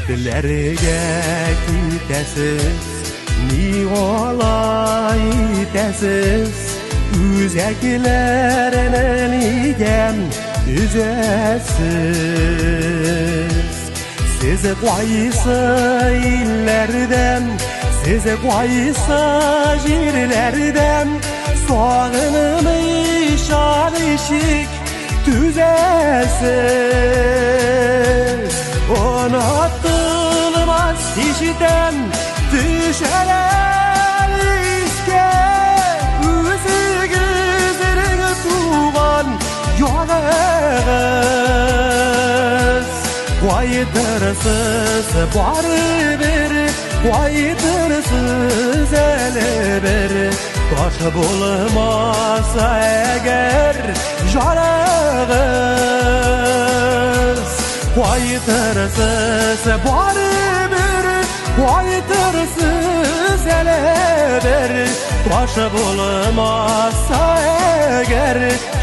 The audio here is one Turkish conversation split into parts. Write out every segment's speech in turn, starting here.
Dillerge kitesiz, ni olaytesiz, üzeklerinin igem üzesiz. Sizi qaysı illerden, sizi qaysı jirlerden, soğanmış alışık düzesiz. Unutulmaz işten düşeler iske, üzü gözlerini tuğan yolağız. Qaytırsız barı bir, qaytırsız ele bir, taş bulmasa eğer jarağız. Qaytırsız barı bir, qaytırsız ele bir, taş bulmasa eğer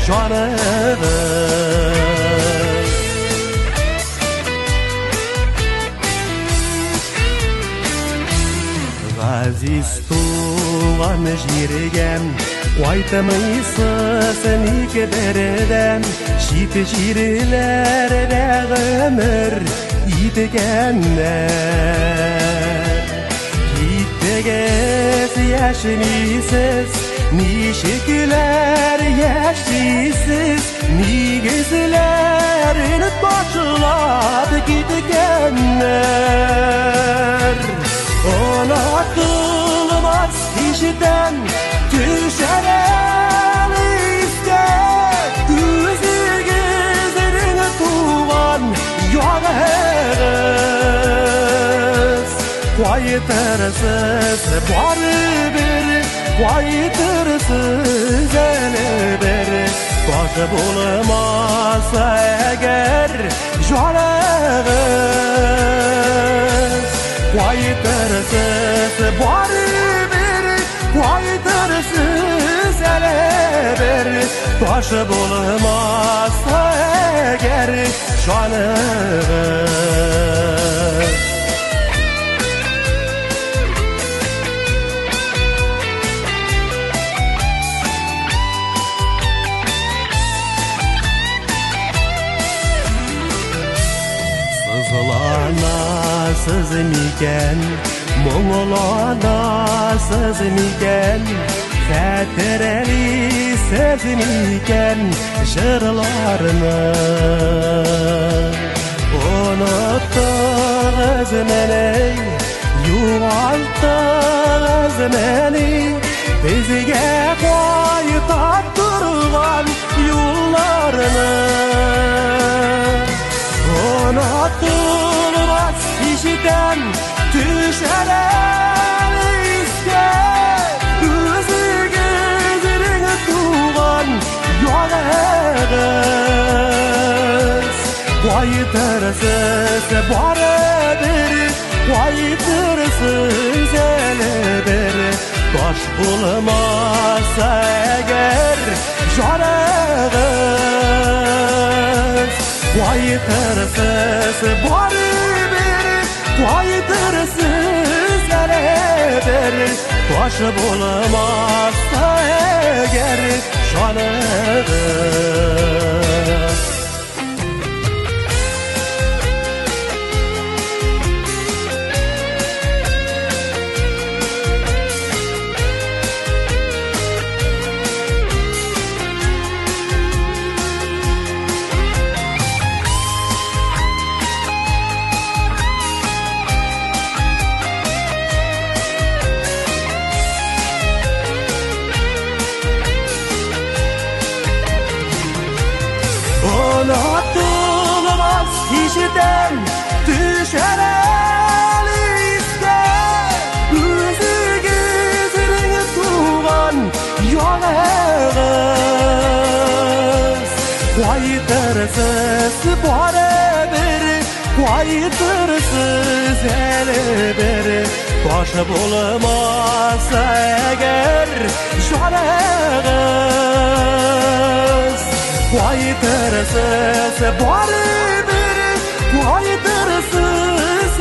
jarağız. Aziz tuğan jirgem, qaytmaysiz nikderden, şit jirlerde ömür itgenler. Gittegez yaşmisiz, nişikler yaşisiz, nigizlerin başlap gitgenler. Unutulmaz işten düşeler iske, üzü gözlerini tuğan yolağız. Qaytırsız barı bir, qaytırsız ele bir, taş bulmasa eğer jarağız. Qaytırsız barı bir, qaytırsız ele bir, taş bulmasa eğer jarağız. Sızlanasız miken, muğlanasız miken, xatirelisiz miken jırlarını. Unuttunuz meni, yuvalttınız meni, bizge qaytap turgan yollarını. Unutulmaz işten düşeler iske, üzü gözlerini tuğan yolağız. Qaytırsız barı bir, qaytırsız ele bir, taş bulmasa eğer jarağız. Qaytırsız barı bir, qaytırsız ele bir, taş bulmasa eğer jarağız. Unutulmaz işten düşeler iske, üzü gözlerini tuğan yolağız. Qaytırsız barı bir, qaytırsız ele bir, taş bulmasa eğer jarağız. Qaytırsız barı bir, qaytırsız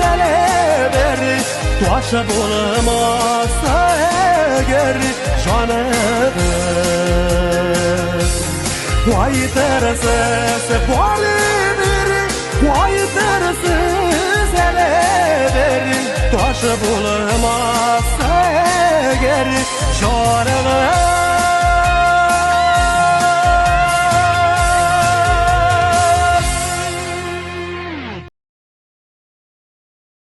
Tuaşa bulamazsa eğer canım Vay terses polidir Vay terses eledir Tuaşa bulamazsa eğer canım